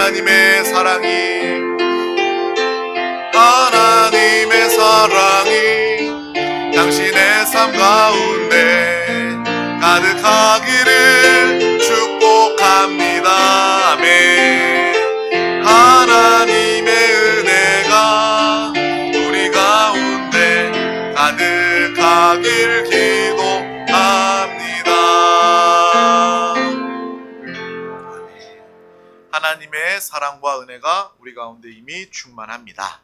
하나님의 사랑이 하나님의 사랑이 당신의 삶 가운데 가득하기를 축복합니다. 아멘. 하나님의 은혜가 우리 가운데 가득하길 기도합니다. 하나님의 사랑과 은혜가 우리 가운데 이미 충만합니다.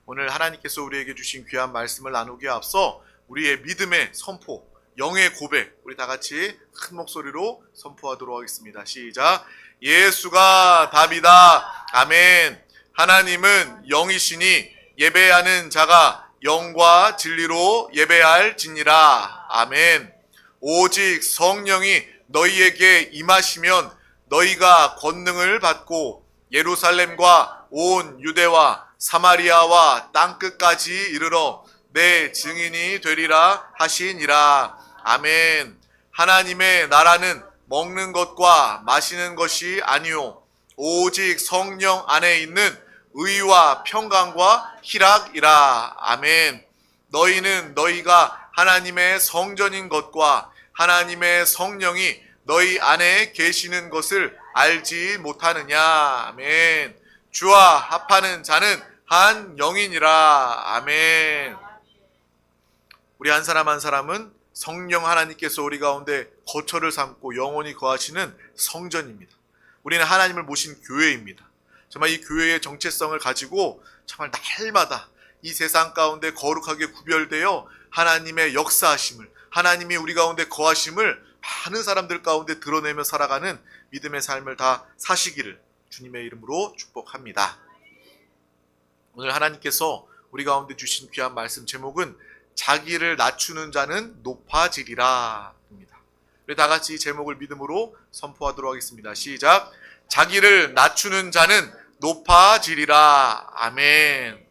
오늘 하나님께서 우리에게 주신 귀한 말씀을 나누기에 앞서 우리의 믿음의 선포, 영의 고백, 우리 다 같이 큰 목소리로 선포하도록 하겠습니다. 시작. 예수가 답이다. 아멘. 하나님은 영이시니 예배하는 자가 영과 진리로 예배할지니라. 아멘. 오직 성령이 너희에게 임하시면 너희가 권능을 받고 예루살렘과 온 유대와 사마리아와 땅끝까지 이르러 내 증인이 되리라 하시니라. 아멘. 하나님의 나라는 먹는 것과 마시는 것이 아니요 오직 성령 안에 있는 의와 평강과 희락이라. 아멘. 너희는 너희가 하나님의 성전인 것과 하나님의 성령이 너희 안에 계시는 것을 알지 못하느냐. 아멘. 주와 합하는 자는 한 영이니라. 아멘. 우리 한 사람 한 사람은 성령 하나님께서 우리 가운데 거처를 삼고 영원히 거하시는 성전입니다. 우리는 하나님을 모신 교회입니다. 정말 이 교회의 정체성을 가지고 정말 날마다 이 세상 가운데 거룩하게 구별되어 하나님의 역사하심을, 하나님이 우리 가운데 거하심을 많은 사람들 가운데 드러내며 살아가는 믿음의 삶을 다 사시기를 주님의 이름으로 축복합니다. 오늘 하나님께서 우리 가운데 주신 귀한 말씀 제목은 자기를 낮추는 자는 높아지리라 입니다. 우리 다 같이 이 제목을 믿음으로 선포하도록 하겠습니다. 시작. 자기를 낮추는 자는 높아지리라. 아멘.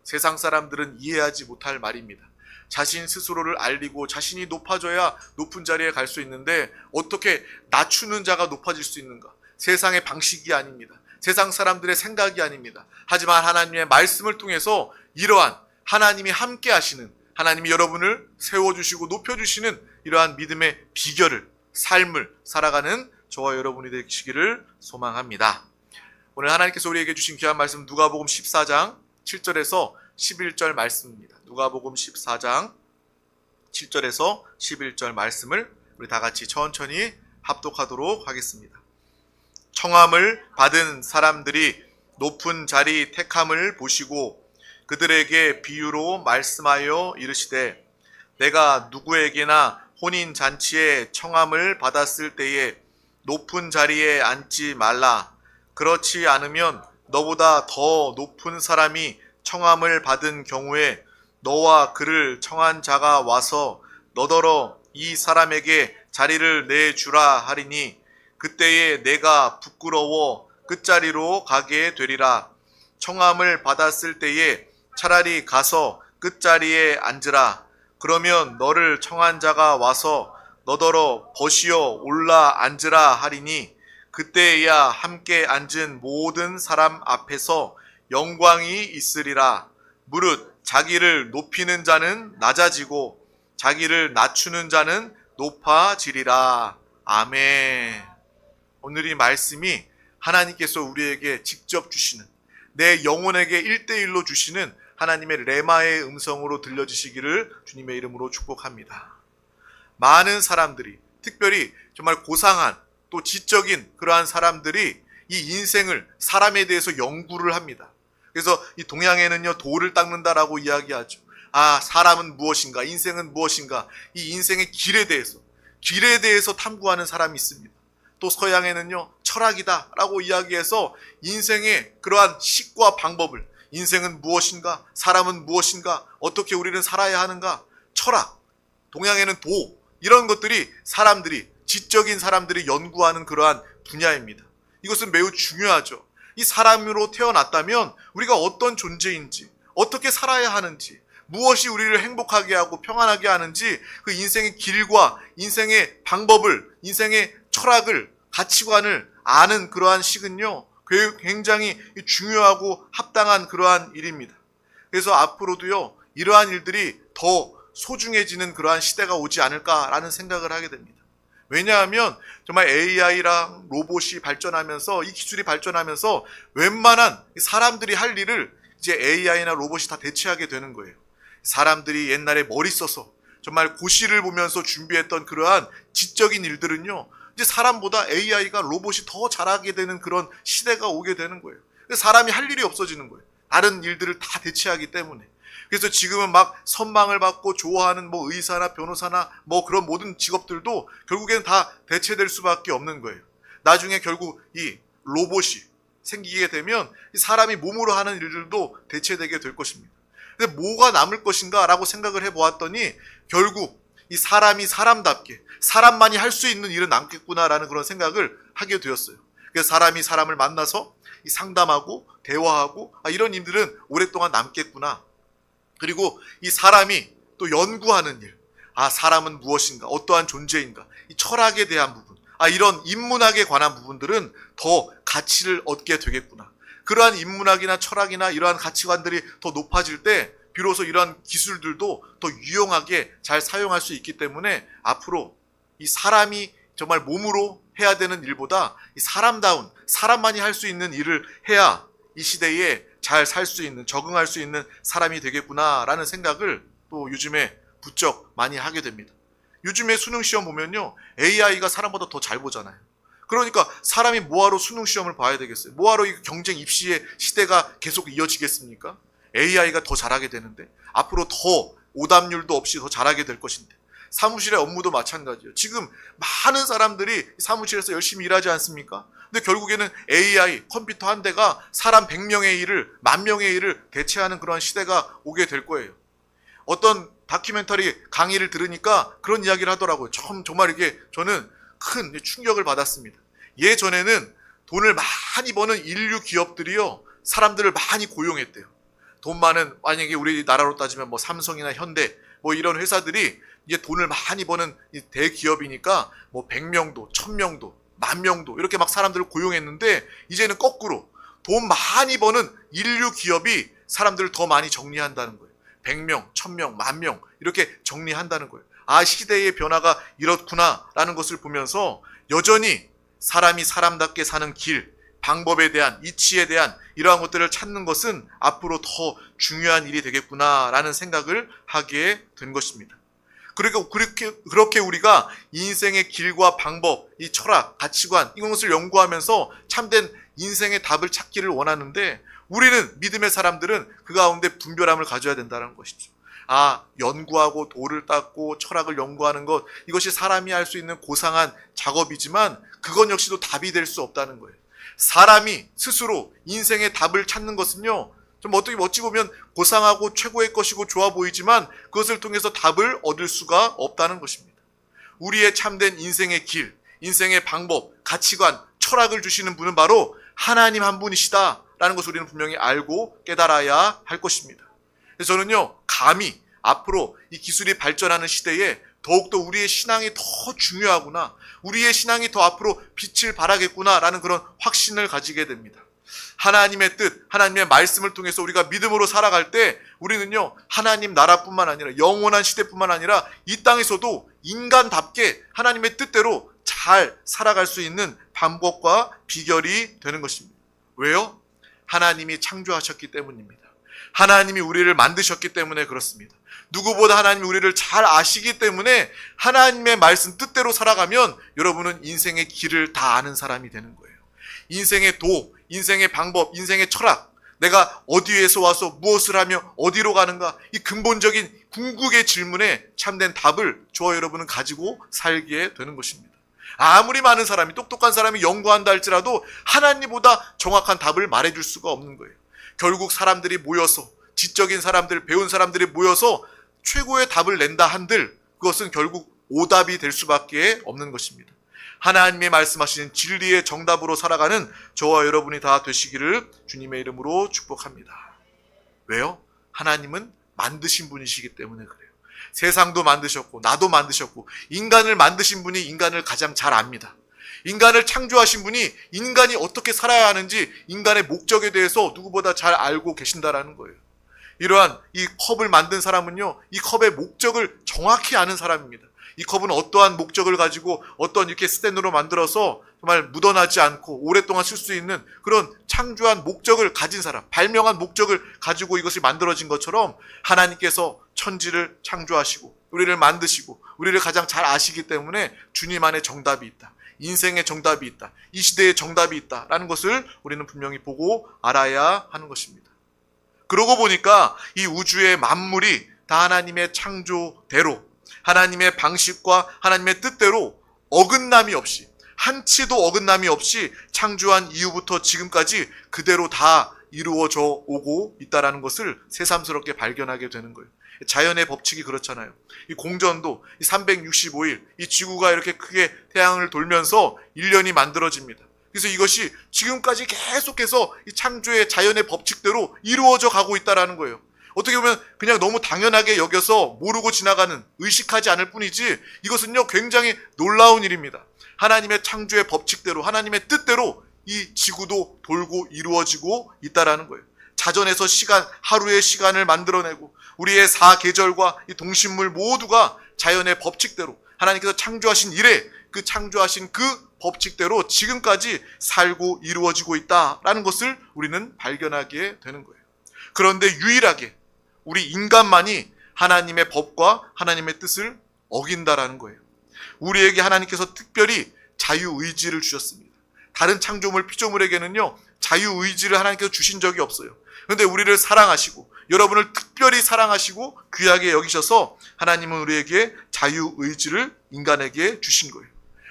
세상 사람들은 이해하지 못할 말입니다. 자신 스스로를 알리고 자신이 높아져야 높은 자리에 갈 수 있는데 어떻게 낮추는 자가 높아질 수 있는가? 세상의 방식이 아닙니다. 세상 사람들의 생각이 아닙니다. 하지만 하나님의 말씀을 통해서 이러한 하나님이 함께 하시는, 하나님이 여러분을 세워주시고 높여주시는 이러한 믿음의 비결을, 삶을 살아가는 저와 여러분이 되시기를 소망합니다. 오늘 하나님께서 우리에게 주신 귀한 말씀 누가복음 14장 7절에서 11절 말씀입니다. 누가복음 14장 7절에서 11절 말씀을 우리 다 같이 천천히 합독하도록 하겠습니다. 청함을 받은 사람들이 높은 자리 택함을 보시고 그들에게 비유로 말씀하여 이르시되 내가 누구에게나 혼인잔치에 청함을 받았을 때에 높은 자리에 앉지 말라. 그렇지 않으면 너보다 더 높은 사람이 청함을 받은 경우에 너와 그를 청한 자가 와서 너더러 이 사람에게 자리를 내주라 하리니 그때에 내가 부끄러워 끝자리로 가게 되리라. 청함을 받았을 때에 차라리 가서 끝자리에 앉으라. 그러면 너를 청한 자가 와서 너더러 벗이어 올라 앉으라 하리니 그때에야 함께 앉은 모든 사람 앞에서 영광이 있으리라. 무릇 자기를 높이는 자는 낮아지고 자기를 낮추는 자는 높아지리라. 아멘. 오늘 이 말씀이 하나님께서 우리에게 직접 주시는, 내 영혼에게 1대1로 주시는 하나님의 레마의 음성으로 들려주시기를 주님의 이름으로 축복합니다. 많은 사람들이, 특별히 정말 고상한 또 지적인 그러한 사람들이 이 인생을, 사람에 대해서 연구를 합니다. 그래서 이 동양에는요 돌을 닦는다라고 이야기하죠. 아, 사람은 무엇인가, 인생은 무엇인가, 이 인생의 길에 대해서 탐구하는 사람이 있습니다. 또 서양에는요 철학이다 라고 이야기해서 인생의 그러한 식과 방법을, 인생은 무엇인가, 사람은 무엇인가, 어떻게 우리는 살아야 하는가, 철학, 동양에는 도, 이런 것들이 사람들이, 지적인 사람들이 연구하는 그러한 분야입니다. 이것은 매우 중요하죠. 이 사람으로 태어났다면 우리가 어떤 존재인지, 어떻게 살아야 하는지, 무엇이 우리를 행복하게 하고 평안하게 하는지 그 인생의 길과 인생의 방법을, 인생의 철학을, 가치관을 아는 그러한 식은요 굉장히 중요하고 합당한 그러한 일입니다. 그래서 앞으로도요, 이러한 일들이 더 소중해지는 그러한 시대가 오지 않을까라는 생각을 하게 됩니다. 왜냐하면 정말 AI랑 로봇이 발전하면서, 이 기술이 발전하면서 웬만한 사람들이 할 일을 이제 AI나 로봇이 다 대체하게 되는 거예요. 사람들이 옛날에 머리 써서 정말 고시를 보면서 준비했던 그러한 지적인 일들은요, 이제 사람보다 AI가 로봇이 더 잘하게 되는 그런 시대가 오게 되는 거예요. 사람이 할 일이 없어지는 거예요. 다른 일들을 다 대체하기 때문에. 그래서 지금은 막 선망을 받고 좋아하는 뭐 의사나 변호사나 뭐 그런 모든 직업들도 결국에는 다 대체될 수밖에 없는 거예요. 나중에 결국 이 로봇이 생기게 되면 사람이 몸으로 하는 일들도 대체되게 될 것입니다. 근데 뭐가 남을 것인가 라고 생각을 해보았더니 결국 이 사람이 사람답게 사람만이 할 수 있는 일은 남겠구나라는 그런 생각을 하게 되었어요. 그래서 사람이 사람을 만나서 이 상담하고 대화하고 이런 일들은 오랫동안 남겠구나. 그리고 이 사람이 또 연구하는 일, 사람은 무엇인가, 어떠한 존재인가, 이 철학에 대한 부분, 이런 인문학에 관한 부분들은 더 가치를 얻게 되겠구나. 그러한 인문학이나 철학이나 이러한 가치관들이 더 높아질 때 비로소 이러한 기술들도 더 유용하게 잘 사용할 수 있기 때문에 앞으로 이 사람이 정말 몸으로 해야 되는 일보다 이 사람다운, 사람만이 할 수 있는 일을 해야 이 시대에 잘 살 수 있는, 적응할 수 있는 사람이 되겠구나라는 생각을 또 요즘에 부쩍 많이 하게 됩니다. 요즘에 수능 시험 보면요, AI가 사람보다 더 잘 보잖아요. 그러니까 사람이 뭐하러 수능 시험을 봐야 되겠어요? 뭐하러 이 경쟁 입시의 시대가 계속 이어지겠습니까? AI가 더 잘하게 되는데, 앞으로 더 오답률도 없이 더 잘하게 될 것인데, 사무실의 업무도 마찬가지예요. 지금 많은 사람들이 사무실에서 열심히 일하지 않습니까? 근데 결국에는 AI, 컴퓨터 한 대가 사람 100명의 일을, 10,000명의 일을 대체하는 그런 시대가 오게 될 거예요. 어떤 다큐멘터리 강의를 들으니까 그런 이야기를 하더라고요. 정말 이게 저는 큰 충격을 받았습니다. 예전에는 돈을 많이 버는 인류 기업들이요, 사람들을 많이 고용했대요. 돈 많은, 만약에 우리나라로 따지면 뭐 삼성이나 현대, 뭐 이런 회사들이 이제 돈을 많이 버는 대기업이니까 뭐 100명도, 1000명도, 10,000명도 이렇게 막 사람들을 고용했는데, 이제는 거꾸로 돈 많이 버는 인류 기업이 사람들을 더 많이 정리한다는 거예요. 100명, 1000명, 10,000명 이렇게 정리한다는 거예요. 시대의 변화가 이렇구나라는 것을 보면서 여전히 사람이 사람답게 사는 길, 방법에 대한, 이치에 대한 이러한 것들을 찾는 것은 앞으로 더 중요한 일이 되겠구나라는 생각을 하게 된 것입니다. 그리고 그렇게 우리가 인생의 길과 방법, 이 철학, 가치관, 이런 것을 연구하면서 참된 인생의 답을 찾기를 원하는데, 우리는, 믿음의 사람들은 그 가운데 분별함을 가져야 된다는 것이죠. 연구하고 돌을 닦고 철학을 연구하는 것, 이것이 사람이 할 수 있는 고상한 작업이지만 그건 역시도 답이 될 수 없다는 거예요. 사람이 스스로 인생의 답을 찾는 것은요, 좀 어찌 보면 고상하고 최고의 것이고 좋아 보이지만 그것을 통해서 답을 얻을 수가 없다는 것입니다. 우리의 참된 인생의 길, 인생의 방법, 가치관, 철학을 주시는 분은 바로 하나님 한 분이시다라는 것을 우리는 분명히 알고 깨달아야 할 것입니다. 그래서 저는요, 감히 앞으로 이 기술이 발전하는 시대에 더욱더 우리의 신앙이 더 중요하구나, 우리의 신앙이 더 앞으로 빛을 발하겠구나라는 그런 확신을 가지게 됩니다. 하나님의 뜻, 하나님의 말씀을 통해서 우리가 믿음으로 살아갈 때 우리는요, 하나님 나라뿐만 아니라 영원한 시대뿐만 아니라 이 땅에서도 인간답게 하나님의 뜻대로 잘 살아갈 수 있는 방법과 비결이 되는 것입니다. 왜요? 하나님이 창조하셨기 때문입니다. 하나님이 우리를 만드셨기 때문에 그렇습니다. 누구보다 하나님이 우리를 잘 아시기 때문에 하나님의 말씀 뜻대로 살아가면 여러분은 인생의 길을 다 아는 사람이 되는 거예요. 인생의 도, 인생의 방법, 인생의 철학, 내가 어디에서 와서 무엇을 하며 어디로 가는가, 이 근본적인 궁극의 질문에 참된 답을 저와 여러분은 가지고 살게 되는 것입니다. 아무리 많은 사람이, 똑똑한 사람이 연구한다 할지라도 하나님보다 정확한 답을 말해줄 수가 없는 거예요. 결국 사람들이 모여서, 지적인 사람들, 배운 사람들이 모여서 최고의 답을 낸다 한들 그것은 결국 오답이 될 수밖에 없는 것입니다. 하나님의 말씀하시는 진리의 정답으로 살아가는 저와 여러분이 다 되시기를 주님의 이름으로 축복합니다. 왜요? 하나님은 만드신 분이시기 때문에 그래요. 세상도 만드셨고 나도 만드셨고 인간을 만드신 분이 인간을 가장 잘 압니다. 인간을 창조하신 분이 인간이 어떻게 살아야 하는지 인간의 목적에 대해서 누구보다 잘 알고 계신다라는 거예요. 이러한 이 컵을 만든 사람은요, 이 컵의 목적을 정확히 아는 사람입니다. 이 컵은 어떠한 목적을 가지고 어떤 이렇게 스탠드로 만들어서 정말 묻어나지 않고 오랫동안 쓸 수 있는 그런 창조한 목적을 가진 사람, 발명한 목적을 가지고 이것이 만들어진 것처럼 하나님께서 천지를 창조하시고 우리를 만드시고 우리를 가장 잘 아시기 때문에 주님 안에 정답이 있다. 인생의 정답이 있다. 이 시대의 정답이 있다라는 것을 우리는 분명히 보고 알아야 하는 것입니다. 그러고 보니까 이 우주의 만물이 다 하나님의 창조대로, 하나님의 방식과 하나님의 뜻대로 어긋남이 없이, 한치도 어긋남이 없이 창조한 이후부터 지금까지 그대로 다 이루어져 오고 있다는 것을 새삼스럽게 발견하게 되는 거예요. 자연의 법칙이 그렇잖아요. 이 공전도 365일 이 지구가 이렇게 크게 태양을 돌면서 1년이 만들어집니다. 그래서 이것이 지금까지 계속해서 이 창조의 자연의 법칙대로 이루어져 가고 있다는 거예요. 어떻게 보면 그냥 너무 당연하게 여겨서 모르고 지나가는, 의식하지 않을 뿐이지 이것은요 굉장히 놀라운 일입니다. 하나님의 창조의 법칙대로, 하나님의 뜻대로 이 지구도 돌고 이루어지고 있다는 거예요. 자전에서 시간, 하루의 시간을 만들어내고 우리의 사계절과 이 동식물 모두가 자연의 법칙대로 하나님께서 창조하신 이래 그 창조하신 그 법칙대로 지금까지 살고 이루어지고 있다라는 것을 우리는 발견하게 되는 거예요. 그런데 유일하게 우리 인간만이 하나님의 법과 하나님의 뜻을 어긴다라는 거예요. 우리에게 하나님께서 특별히 자유의지를 주셨습니다. 다른 창조물, 피조물에게는요 자유의지를 하나님께서 주신 적이 없어요. 그런데 우리를 사랑하시고 여러분을 특별히 사랑하시고 귀하게 여기셔서 하나님은 우리에게 자유의지를 인간에게 주신 거예요.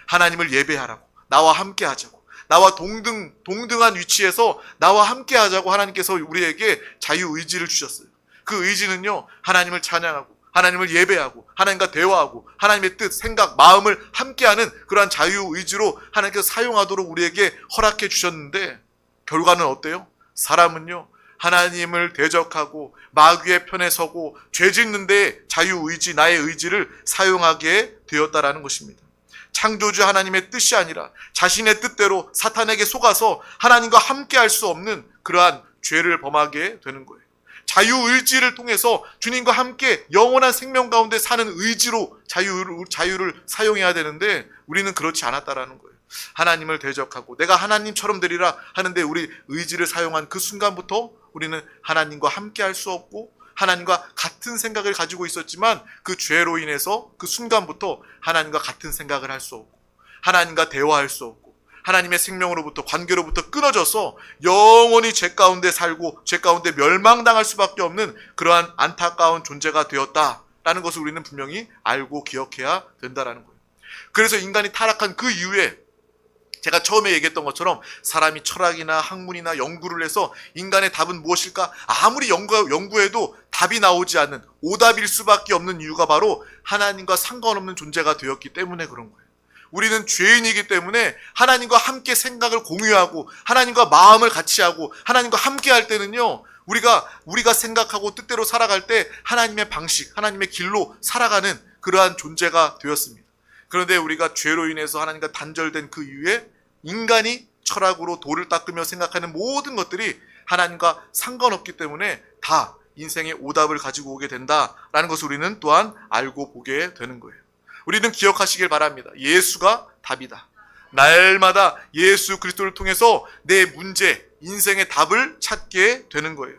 하나님을 예배하라고, 나와 함께 하자고, 나와 동등한 위치에서 나와 함께 하자고 하나님께서 우리에게 자유의지를 주셨어요. 그 의지는요 하나님을 찬양하고 하나님을 예배하고 하나님과 대화하고 하나님의 뜻, 생각, 마음을 함께하는 그러한 자유의지로 하나님께서 사용하도록 우리에게 허락해 주셨는데 결과는 어때요? 사람은요 하나님을 대적하고 마귀의 편에 서고 죄 짓는 데 자유의지, 나의 의지를 사용하게 되었다라는 것입니다. 창조주 하나님의 뜻이 아니라 자신의 뜻대로 사탄에게 속아서 하나님과 함께 할 수 없는 그러한 죄를 범하게 되는 거예요. 자유의지를 통해서 주님과 함께 영원한 생명 가운데 사는 의지로 자유를 사용해야 되는데 우리는 그렇지 않았다라는 거예요. 하나님을 대적하고 내가 하나님처럼 되리라 하는데 우리 의지를 사용한 그 순간부터 우리는 하나님과 함께 할 수 없고 하나님과 같은 생각을 가지고 있었지만 그 죄로 인해서 그 순간부터 하나님과 같은 생각을 할 수 없고 하나님과 대화할 수 없고 하나님의 생명으로부터 관계로부터 끊어져서 영원히 죄 가운데 살고 죄 가운데 멸망당할 수밖에 없는 그러한 안타까운 존재가 되었다라는 것을 우리는 분명히 알고 기억해야 된다는 거예요. 그래서 인간이 타락한 그 이후에 제가 처음에 얘기했던 것처럼 사람이 철학이나 학문이나 연구를 해서 인간의 답은 무엇일까? 아무리 연구해도 답이 나오지 않는 오답일 수밖에 없는 이유가 바로 하나님과 상관없는 존재가 되었기 때문에 그런 거예요. 우리는 죄인이기 때문에 하나님과 함께 생각을 공유하고 하나님과 마음을 같이 하고 하나님과 함께 할 때는요 우리가 생각하고 뜻대로 살아갈 때 하나님의 방식, 하나님의 길로 살아가는 그러한 존재가 되었습니다. 그런데 우리가 죄로 인해서 하나님과 단절된 그 이후에 인간이 철학으로 돌을 닦으며 생각하는 모든 것들이 하나님과 상관없기 때문에 다 인생의 오답을 가지고 오게 된다라는 것을 우리는 또한 알고 보게 되는 거예요. 우리는 기억하시길 바랍니다. 예수가 답이다. 날마다 예수 그리스도를 통해서 내 문제, 인생의 답을 찾게 되는 거예요.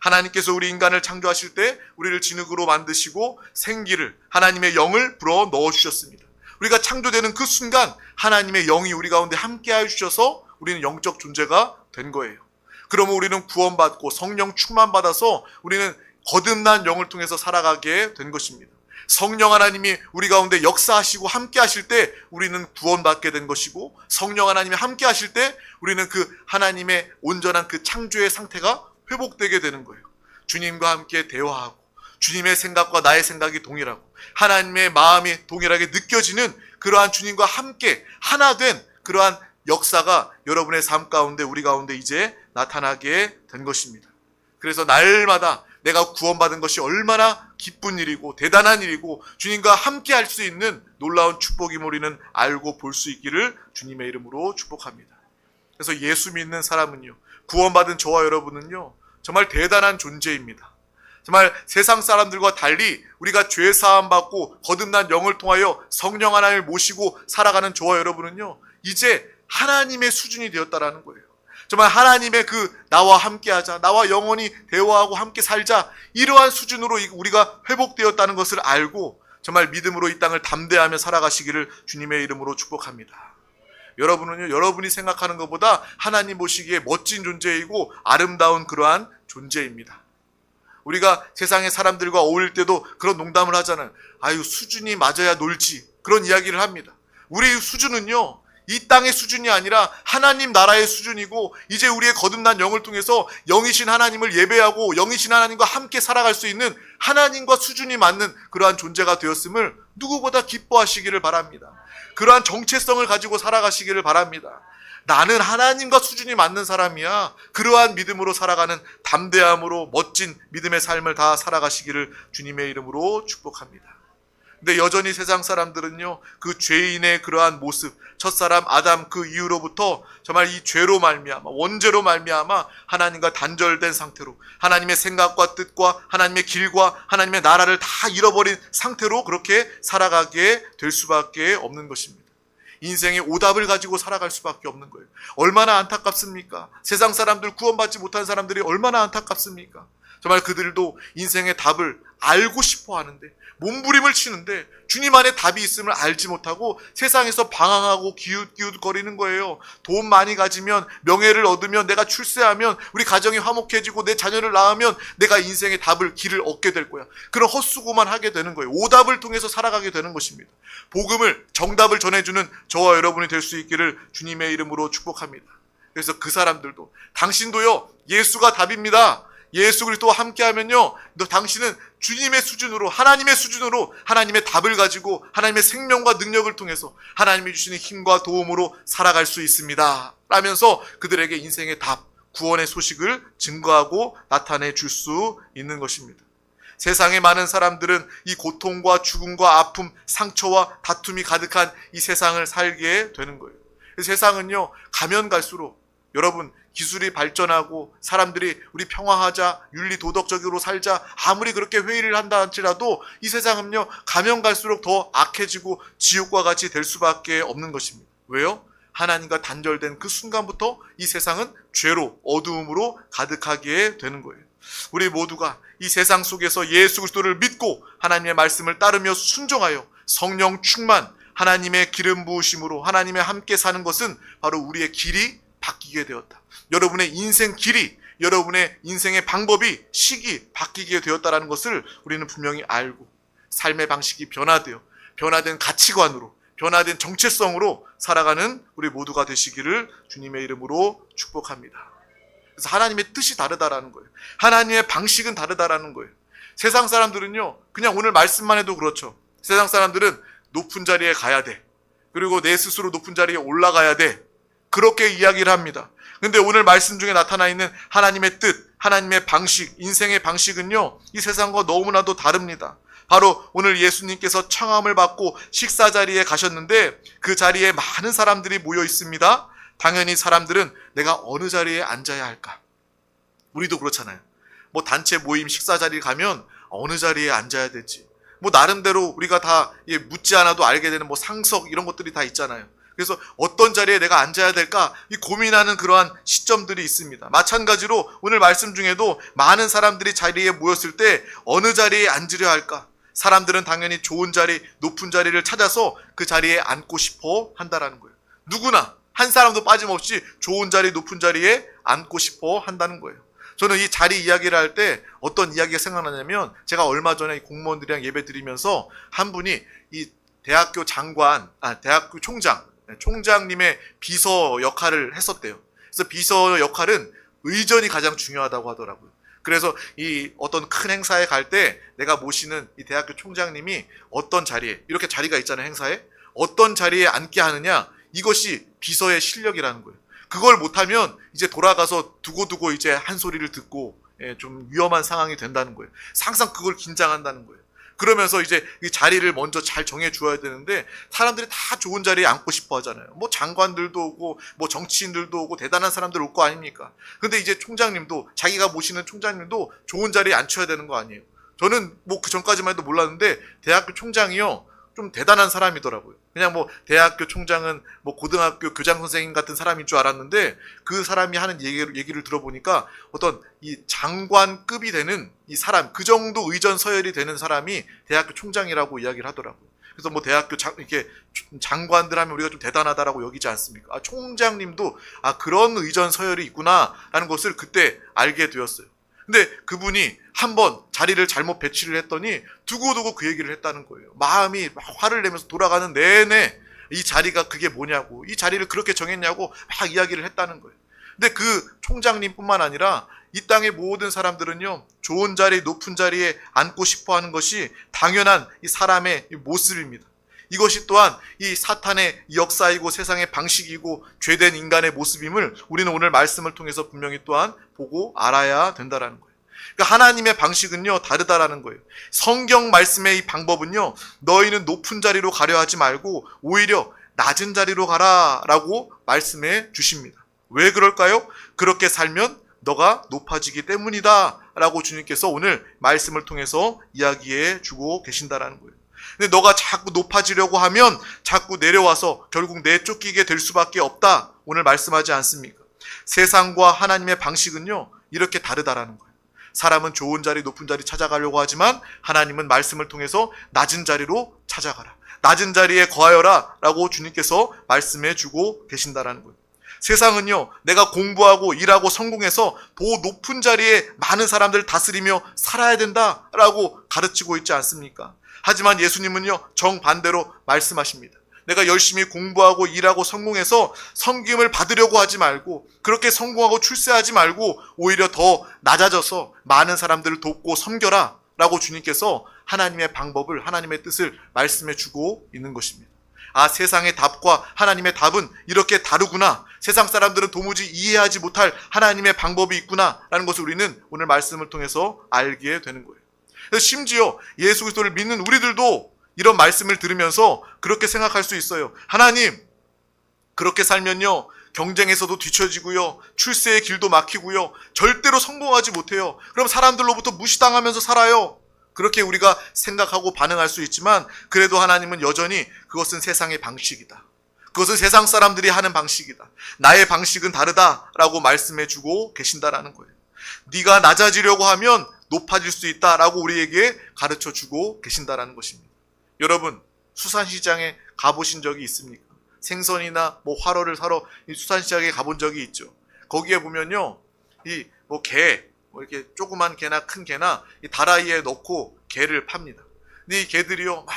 하나님께서 우리 인간을 창조하실 때 우리를 진흙으로 만드시고 생기를, 하나님의 영을 불어 넣어주셨습니다. 우리가 창조되는 그 순간 하나님의 영이 우리 가운데 함께하여 주셔서 우리는 영적 존재가 된 거예요. 그러면 우리는 구원받고 성령 충만받아서 우리는 거듭난 영을 통해서 살아가게 된 것입니다. 성령 하나님이 우리 가운데 역사하시고 함께 하실 때 우리는 구원받게 된 것이고 성령 하나님이 함께 하실 때 우리는 그 하나님의 온전한 그 창조의 상태가 회복되게 되는 거예요. 주님과 함께 대화하고 주님의 생각과 나의 생각이 동일하고 하나님의 마음이 동일하게 느껴지는 그러한 주님과 함께 하나 된 그러한 역사가 여러분의 삶 가운데 우리 가운데 이제 나타나게 된 것입니다. 그래서 날마다 내가 구원받은 것이 얼마나 기쁜 일이고 대단한 일이고 주님과 함께 할 수 있는 놀라운 축복임을 우리는 알고 볼 수 있기를 주님의 이름으로 축복합니다. 그래서 예수 믿는 사람은요, 구원받은 저와 여러분은요, 정말 대단한 존재입니다. 정말 세상 사람들과 달리 우리가 죄 사함 받고 거듭난 영을 통하여 성령 하나님을 모시고 살아가는 저와 여러분은요, 이제 하나님의 수준이 되었다라는 거예요. 정말 하나님의 나와 함께하자, 나와 영원히 대화하고 함께 살자, 이러한 수준으로 우리가 회복되었다는 것을 알고 정말 믿음으로 이 땅을 담대하며 살아가시기를 주님의 이름으로 축복합니다. 여러분은요, 여러분이 생각하는 것보다 하나님 보시기에 멋진 존재이고 아름다운 그러한 존재입니다. 우리가 세상의 사람들과 어울릴 때도 그런 농담을 하잖아요. 아유, 수준이 맞아야 놀지, 그런 이야기를 합니다. 우리의 수준은요, 이 땅의 수준이 아니라 하나님 나라의 수준이고, 이제 우리의 거듭난 영을 통해서 영이신 하나님을 예배하고 영이신 하나님과 함께 살아갈 수 있는 하나님과 수준이 맞는 그러한 존재가 되었음을 누구보다 기뻐하시기를 바랍니다. 그러한 정체성을 가지고 살아가시기를 바랍니다. 나는 하나님과 수준이 맞는 사람이야. 그러한 믿음으로 살아가는 담대함으로 멋진 믿음의 삶을 다 살아가시기를 주님의 이름으로 축복합니다. 근데 여전히 세상 사람들은요, 그 죄인의 그러한 모습, 첫사람 아담 그 이후로부터 정말 이 죄로 말미암아, 원죄로 말미암아 하나님과 단절된 상태로, 하나님의 생각과 뜻과 하나님의 길과 하나님의 나라를 다 잃어버린 상태로 그렇게 살아가게 될 수밖에 없는 것입니다. 인생의 오답을 가지고 살아갈 수밖에 없는 거예요. 얼마나 안타깝습니까? 세상 사람들, 구원받지 못한 사람들이 얼마나 안타깝습니까? 정말 그들도 인생의 답을 알고 싶어 하는데, 몸부림을 치는데 주님 안에 답이 있음을 알지 못하고 세상에서 방황하고 기웃기웃거리는 거예요. 돈 많이 가지면, 명예를 얻으면, 내가 출세하면, 우리 가정이 화목해지고 내 자녀를 낳으면 내가 인생의 답을, 길을 얻게 될 거야. 그런 헛수고만 하게 되는 거예요. 오답을 통해서 살아가게 되는 것입니다. 복음을, 정답을 전해주는 저와 여러분이 될 수 있기를 주님의 이름으로 축복합니다. 그래서 그 사람들도, 당신도요, 예수가 답입니다. 예수 그리스도와 함께하면요, 당신은 주님의 수준으로, 하나님의 수준으로 하나님의 답을 가지고 하나님의 생명과 능력을 통해서 하나님이 주시는 힘과 도움으로 살아갈 수 있습니다 라면서 그들에게 인생의 답, 구원의 소식을 증거하고 나타내 줄 수 있는 것입니다. 세상의 많은 사람들은 이 고통과 죽음과 아픔, 상처와 다툼이 가득한 이 세상을 살게 되는 거예요. 세상은요, 가면 갈수록 여러분, 기술이 발전하고 사람들이 우리 평화하자, 윤리 도덕적으로 살자, 아무리 그렇게 회의를 한다 할지라도 이 세상은요, 가면 갈수록 더 악해지고 지옥과 같이 될 수밖에 없는 것입니다. 왜요? 하나님과 단절된 그 순간부터 이 세상은 죄로, 어두움으로 가득하게 되는 거예요. 우리 모두가 이 세상 속에서 예수 그리스도를 믿고 하나님의 말씀을 따르며 순종하여 성령 충만, 하나님의 기름 부으심으로 하나님의 함께 사는 것은 바로 우리의 길이 바뀌게 되었다. 여러분의 인생 길이, 여러분의 인생의 방법이, 시기 바뀌게 되었다는 것을 우리는 분명히 알고, 삶의 방식이 변화되어 변화된 가치관으로, 변화된 정체성으로 살아가는 우리 모두가 되시기를 주님의 이름으로 축복합니다. 그래서 하나님의 뜻이 다르다라는 거예요. 하나님의 방식은 다르다라는 거예요. 세상 사람들은요, 그냥 오늘 말씀만 해도 그렇죠. 세상 사람들은 높은 자리에 가야 돼, 그리고 내 스스로 높은 자리에 올라가야 돼, 그렇게 이야기를 합니다. 근데 오늘 말씀 중에 나타나 있는 하나님의 뜻, 하나님의 방식, 인생의 방식은요, 이 세상과 너무나도 다릅니다. 바로 오늘 예수님께서 청함을 받고 식사 자리에 가셨는데 그 자리에 많은 사람들이 모여 있습니다. 당연히 사람들은 내가 어느 자리에 앉아야 할까? 우리도 그렇잖아요. 뭐 단체 모임 식사 자리에 가면 어느 자리에 앉아야 될지, 뭐 나름대로 우리가 다 묻지 않아도 알게 되는 뭐 상석 이런 것들이 다 있잖아요. 그래서 어떤 자리에 내가 앉아야 될까 이 고민하는 그러한 시점들이 있습니다. 마찬가지로 오늘 말씀 중에도 많은 사람들이 자리에 모였을 때 어느 자리에 앉으려 할까? 사람들은 당연히 좋은 자리, 높은 자리를 찾아서 그 자리에 앉고 싶어 한다라는 거예요. 누구나 한 사람도 빠짐없이 좋은 자리, 높은 자리에 앉고 싶어 한다는 거예요. 저는 이 자리 이야기를 할 때 어떤 이야기가 생각나냐면, 제가 얼마 전에 공무원들이랑 예배 드리면서 한 분이 이 대학교 대학교 총장님의 비서 역할을 했었대요. 그래서 비서 역할은 의전이 가장 중요하다고 하더라고요. 그래서 이 어떤 큰 행사에 갈 때 내가 모시는 이 대학교 총장님이 어떤 자리에, 이렇게 자리가 있잖아요, 행사에. 어떤 자리에 앉게 하느냐, 이것이 비서의 실력이라는 거예요. 그걸 못하면 이제 돌아가서 두고두고 이제 한 소리를 듣고 좀 위험한 상황이 된다는 거예요. 항상 그걸 긴장한다는 거예요. 그러면서 이제 이 자리를 먼저 잘 정해 주어야 되는데 사람들이 다 좋은 자리에 앉고 싶어 하잖아요. 뭐 장관들도 오고 뭐 정치인들도 오고 대단한 사람들 올 거 아닙니까? 근데 이제 총장님도 자기가 모시는 총장님도 좋은 자리에 앉혀야 되는 거 아니에요. 저는 뭐 그 전까지만 해도 몰랐는데 대학교 총장이요 좀 대단한 사람이더라고요. 그냥 뭐 대학교 총장은 뭐 고등학교 교장 선생님 같은 사람인 줄 알았는데 그 사람이 하는 얘기를 들어보니까 어떤 이 장관급이 되는 이 사람, 그 정도 의전 서열이 되는 사람이 대학교 총장이라고 이야기를 하더라고요. 그래서 뭐 대학교 이렇게 장관들 하면 우리가 좀 대단하다라고 여기지 않습니까? 총장님도 그런 의전 서열이 있구나라는 것을 그때 알게 되었어요. 근데 그분이 한번 자리를 잘못 배치를 했더니 두고두고 그 얘기를 했다는 거예요. 마음이 막 화를 내면서 돌아가는 내내 이 자리가 그게 뭐냐고, 이 자리를 그렇게 정했냐고 막 이야기를 했다는 거예요. 근데 그 총장님뿐만 아니라 이 땅의 모든 사람들은요, 좋은 자리, 높은 자리에 앉고 싶어 하는 것이 당연한 이 사람의 모습입니다. 이것이 또한 이 사탄의 역사이고 세상의 방식이고 죄된 인간의 모습임을 우리는 오늘 말씀을 통해서 분명히 또한 보고 알아야 된다라는 거예요. 그러니까 하나님의 방식은요 다르다라는 거예요. 성경 말씀의 이 방법은요, 너희는 높은 자리로 가려 하지 말고 오히려 낮은 자리로 가라라고 말씀해 주십니다. 왜 그럴까요? 그렇게 살면 너가 높아지기 때문이다 라고 주님께서 오늘 말씀을 통해서 이야기해 주고 계신다라는 거예요. 근데 너가 자꾸 높아지려고 하면 자꾸 내려와서 결국 내쫓기게 될 수밖에 없다, 오늘 말씀하지 않습니까? 세상과 하나님의 방식은요 이렇게 다르다라는 거예요. 사람은 좋은 자리, 높은 자리 찾아가려고 하지만 하나님은 말씀을 통해서 낮은 자리로 찾아가라, 낮은 자리에 거하여라 라고 주님께서 말씀해 주고 계신다라는 거예요. 세상은요, 내가 공부하고 일하고 성공해서 더 높은 자리에 많은 사람들을 다스리며 살아야 된다라고 가르치고 있지 않습니까? 하지만 예수님은요, 정반대로 말씀하십니다. 내가 열심히 공부하고 일하고 성공해서 섬김을 받으려고 하지 말고, 그렇게 성공하고 출세하지 말고 오히려 더 낮아져서 많은 사람들을 돕고 섬겨라 라고 주님께서 하나님의 방법을, 하나님의 뜻을 말씀해 주고 있는 것입니다. 세상의 답과 하나님의 답은 이렇게 다르구나, 세상 사람들은 도무지 이해하지 못할 하나님의 방법이 있구나 라는 것을 우리는 오늘 말씀을 통해서 알게 되는 거예요. 그래서 심지어 예수 그리스도를 믿는 우리들도 이런 말씀을 들으면서 그렇게 생각할 수 있어요. 하나님, 그렇게 살면요 경쟁에서도 뒤처지고요, 출세의 길도 막히고요, 절대로 성공하지 못해요. 그럼 사람들로부터 무시당하면서 살아요. 그렇게 우리가 생각하고 반응할 수 있지만, 그래도 하나님은 여전히 그것은 세상의 방식이다, 그것은 세상 사람들이 하는 방식이다, 나의 방식은 다르다라고 말씀해 주고 계신다라는 거예요. 네가 낮아지려고 하면 높아질 수 있다라고 우리에게 가르쳐 주고 계신다라는 것입니다. 여러분, 수산시장에 가보신 적이 있습니까? 생선이나 뭐 화로를 사러 이 수산시장에 가본 적이 있죠. 거기에 보면요, 이 뭐 게, 뭐 이렇게 조그만 개나 큰 개나 이 다라이에 넣고 게를 팝니다. 근데 이 개들이요 막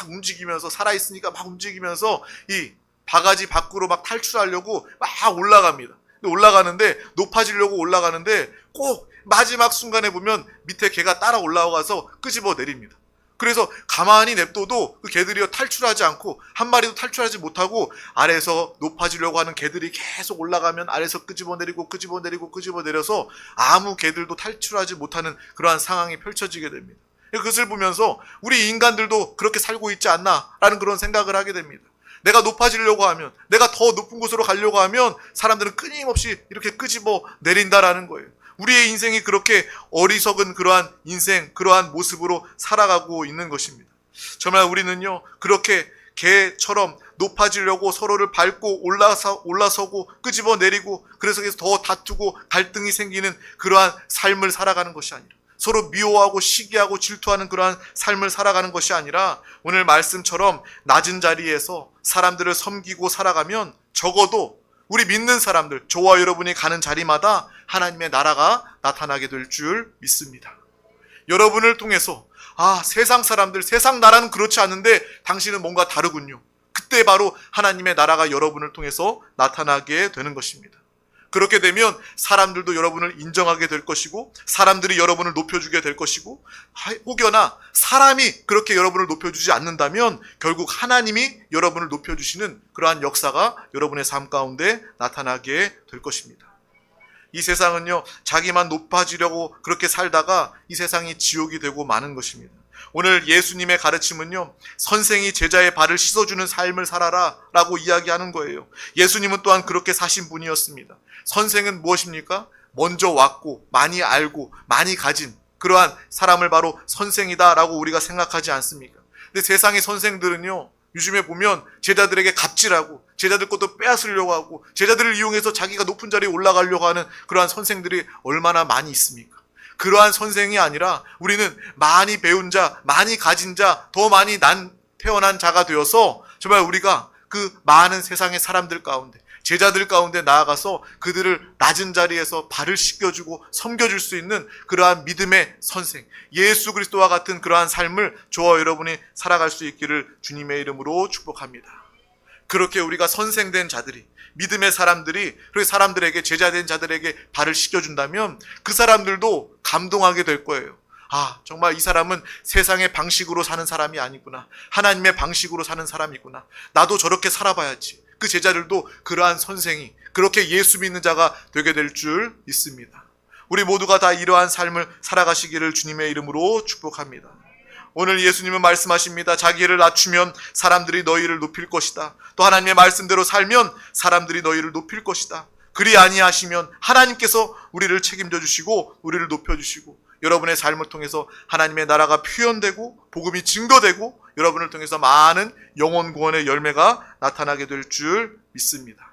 움직이면서, 살아있으니까 막 움직이면서 이 바가지 밖으로 막 탈출하려고 막 올라갑니다. 근데 올라가는데, 높아지려고 올라가는데 꼭 마지막 순간에 보면 밑에 개가 따라 올라와서 끄집어 내립니다. 그래서 가만히 냅둬도 그 개들이요 탈출하지 않고, 한 마리도 탈출하지 못하고 아래에서 높아지려고 하는 개들이 계속 올라가면 아래에서 끄집어내리고 끄집어내려서 아무 개들도 탈출하지 못하는 그러한 상황이 펼쳐지게 됩니다. 그것을 보면서 우리 인간들도 그렇게 살고 있지 않나 라는 그런 생각을 하게 됩니다. 내가 높아지려고 하면, 내가 더 높은 곳으로 가려고 하면 사람들은 끊임없이 이렇게 끄집어 내린다라는 거예요. 우리의 인생이 그렇게 어리석은 그러한 인생, 그러한 모습으로 살아가고 있는 것입니다. 정말 우리는요 그렇게 개처럼 높아지려고 서로를 밟고 올라서고 끄집어내리고, 그래서 더 다투고 갈등이 생기는 그러한 삶을 살아가는 것이 아니라, 서로 미워하고 시기하고 질투하는 그러한 삶을 살아가는 것이 아니라, 오늘 말씀처럼 낮은 자리에서 사람들을 섬기고 살아가면 적어도 우리 믿는 사람들, 저와 여러분이 가는 자리마다 하나님의 나라가 나타나게 될 줄 믿습니다. 여러분을 통해서 세상 사람들, 세상 나라는 그렇지 않은데 당신은 뭔가 다르군요, 그때 바로 하나님의 나라가 여러분을 통해서 나타나게 되는 것입니다. 그렇게 되면 사람들도 여러분을 인정하게 될 것이고, 사람들이 여러분을 높여주게 될 것이고, 혹여나 사람이 그렇게 여러분을 높여주지 않는다면 결국 하나님이 여러분을 높여주시는 그러한 역사가 여러분의 삶 가운데 나타나게 될 것입니다. 이 세상은요, 자기만 높아지려고 그렇게 살다가 이 세상이 지옥이 되고 마는 것입니다. 오늘 예수님의 가르침은요, 선생이 제자의 발을 씻어주는 삶을 살아라 라고 이야기하는 거예요. 예수님은 또한 그렇게 사신 분이었습니다. 선생은 무엇입니까? 먼저 왔고 많이 알고 많이 가진 그러한 사람을 바로 선생이다 라고 우리가 생각하지 않습니까? 근데 세상의 선생들은요, 요즘에 보면 제자들에게 갑질하고 제자들 것도 빼앗으려고 하고 제자들을 이용해서 자기가 높은 자리에 올라가려고 하는 그러한 선생들이 얼마나 많이 있습니까? 그러한 선생이 아니라 우리는 많이 배운 자, 많이 가진 자, 더 많이 태어난 자가 되어서 정말 우리가 그 많은 세상의 사람들 가운데, 제자들 가운데 나아가서 그들을 낮은 자리에서 발을 씻겨주고 섬겨줄 수 있는 그러한 믿음의 선생, 예수 그리스도와 같은 그러한 삶을 저와 여러분이 살아갈 수 있기를 주님의 이름으로 축복합니다. 그렇게 우리가 선생된 자들이, 믿음의 사람들이 그렇게 사람들에게, 제자된 자들에게 발을 씻겨준다면 그 사람들도 감동하게 될 거예요. 아, 정말 이 사람은 세상의 방식으로 사는 사람이 아니구나. 하나님의 방식으로 사는 사람이구나. 나도 저렇게 살아봐야지. 그 제자들도 그러한 선생이, 그렇게 예수 믿는 자가 되게 될 줄 믿습니다. 우리 모두가 다 이러한 삶을 살아가시기를 주님의 이름으로 축복합니다. 오늘 예수님은 말씀하십니다. 자기를 낮추면 사람들이 너희를 높일 것이다. 또 하나님의 말씀대로 살면 사람들이 너희를 높일 것이다. 그리 아니하시면 하나님께서 우리를 책임져 주시고 우리를 높여주시고 여러분의 삶을 통해서 하나님의 나라가 표현되고 복음이 증거되고 여러분을 통해서 많은 영혼 구원의 열매가 나타나게 될 줄 믿습니다.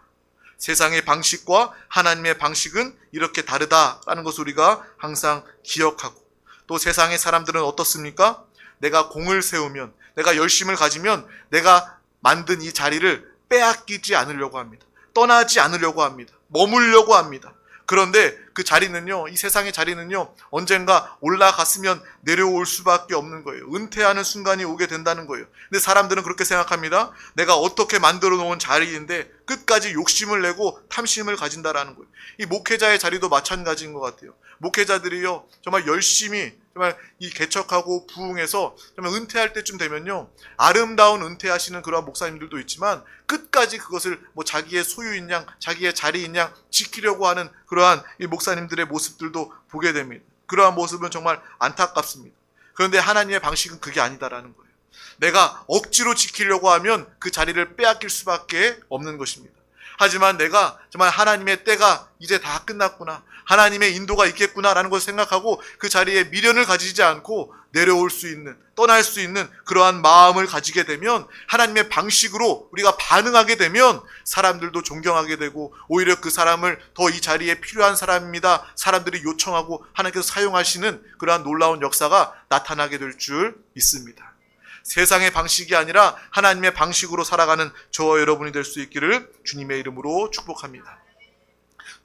세상의 방식과 하나님의 방식은 이렇게 다르다라는 것을 우리가 항상 기억하고, 또 세상의 사람들은 어떻습니까? 내가 공을 세우면, 내가 열심을 가지면 내가 만든 이 자리를 빼앗기지 않으려고 합니다. 떠나지 않으려고 합니다. 머물려고 합니다. 그런데 그 자리는요, 이 세상의 자리는요, 언젠가 올라갔으면 내려올 수밖에 없는 거예요. 은퇴하는 순간이 오게 된다는 거예요. 근데 사람들은 그렇게 생각합니다. 내가 어떻게 만들어 놓은 자리인데 끝까지 욕심을 내고 탐심을 가진다라는 거예요. 이 목회자의 자리도 마찬가지인 것 같아요. 목회자들이요, 정말 열심히 정말 이 개척하고 부흥해서 정말 은퇴할 때쯤 되면요, 아름다운 은퇴하시는 그러한 목사님들도 있지만 끝까지 그것을 뭐 자기의 소유인 양, 자기의 자리인 양 지키려고 하는 그러한 이 목사님들의 모습들도 보게 됩니다. 그러한 모습은 정말 안타깝습니다. 그런데 하나님의 방식은 그게 아니다라는 거예요. 내가 억지로 지키려고 하면 그 자리를 빼앗길 수밖에 없는 것입니다. 하지만 내가 정말 하나님의 때가 이제 다 끝났구나, 하나님의 인도가 있겠구나라는 것을 생각하고 그 자리에 미련을 가지지 않고 내려올 수 있는, 떠날 수 있는 그러한 마음을 가지게 되면, 하나님의 방식으로 우리가 반응하게 되면 사람들도 존경하게 되고 오히려 그 사람을 더 이 자리에 필요한 사람입니다, 사람들이 요청하고 하나님께서 사용하시는 그러한 놀라운 역사가 나타나게 될 줄 믿습니다. 세상의 방식이 아니라 하나님의 방식으로 살아가는 저와 여러분이 될 수 있기를 주님의 이름으로 축복합니다.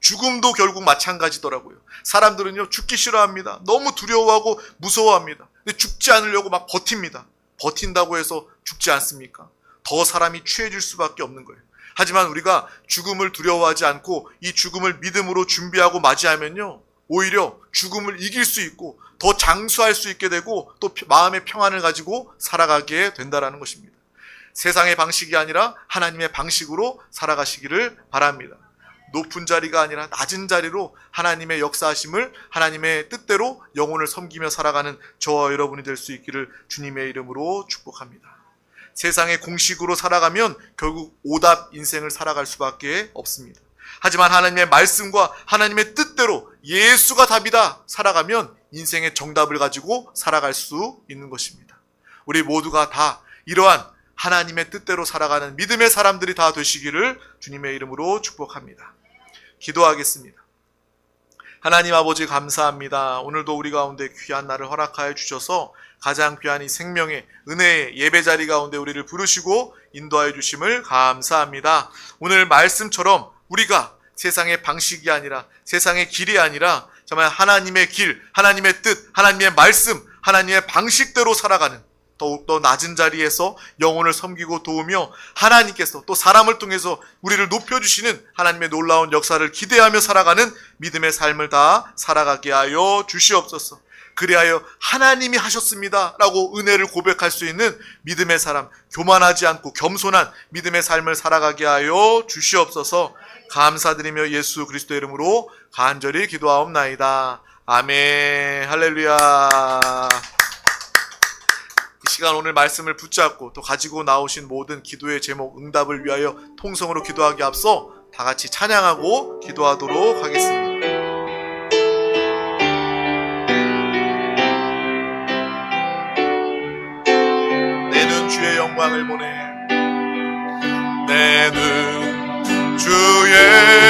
죽음도 결국 마찬가지더라고요. 사람들은요, 죽기 싫어합니다. 너무 두려워하고 무서워합니다. 근데 죽지 않으려고 막 버팁니다. 버틴다고 해서 죽지 않습니까? 더 사람이 취해질 수밖에 없는 거예요. 하지만 우리가 죽음을 두려워하지 않고 이 죽음을 믿음으로 준비하고 맞이하면요, 오히려 죽음을 이길 수 있고 더 장수할 수 있게 되고 또 마음의 평안을 가지고 살아가게 된다는 것입니다. 세상의 방식이 아니라 하나님의 방식으로 살아가시기를 바랍니다. 높은 자리가 아니라 낮은 자리로 하나님의 역사하심을, 하나님의 뜻대로 영혼을 섬기며 살아가는 저와 여러분이 될 수 있기를 주님의 이름으로 축복합니다. 세상의 공식으로 살아가면 결국 오답 인생을 살아갈 수밖에 없습니다. 하지만 하나님의 말씀과 하나님의 뜻대로 예수가 답이다 살아가면 인생의 정답을 가지고 살아갈 수 있는 것입니다. 우리 모두가 다 이러한 하나님의 뜻대로 살아가는 믿음의 사람들이 다 되시기를 주님의 이름으로 축복합니다. 기도하겠습니다. 하나님 아버지 감사합니다. 오늘도 우리 가운데 귀한 날을 허락하여 주셔서 가장 귀한 이 생명의 은혜의 예배 자리 가운데 우리를 부르시고 인도하여 주심을 감사합니다. 오늘 말씀처럼 우리가 세상의 방식이 아니라, 세상의 길이 아니라 정말 하나님의 길, 하나님의 뜻, 하나님의 말씀, 하나님의 방식대로 살아가는, 더욱더 낮은 자리에서 영혼을 섬기고 도우며 하나님께서 또 사람을 통해서 우리를 높여주시는 하나님의 놀라운 역사를 기대하며 살아가는 믿음의 삶을 다 살아가게 하여 주시옵소서. 그리하여 하나님이 하셨습니다 라고 은혜를 고백할 수 있는 믿음의 사람, 교만하지 않고 겸손한 믿음의 삶을 살아가게 하여 주시옵소서. 감사드리며 예수 그리스도의 이름으로 간절히 기도하옵나이다. 아멘. 할렐루야. 이 시간 오늘 말씀을 붙잡고 또 가지고 나오신 모든 기도의 제목 응답을 위하여 통성으로 기도하기 앞서 다 같이 찬양하고 기도하도록 하겠습니다. 내 눈 주의 영광을 보내. 내 눈 주의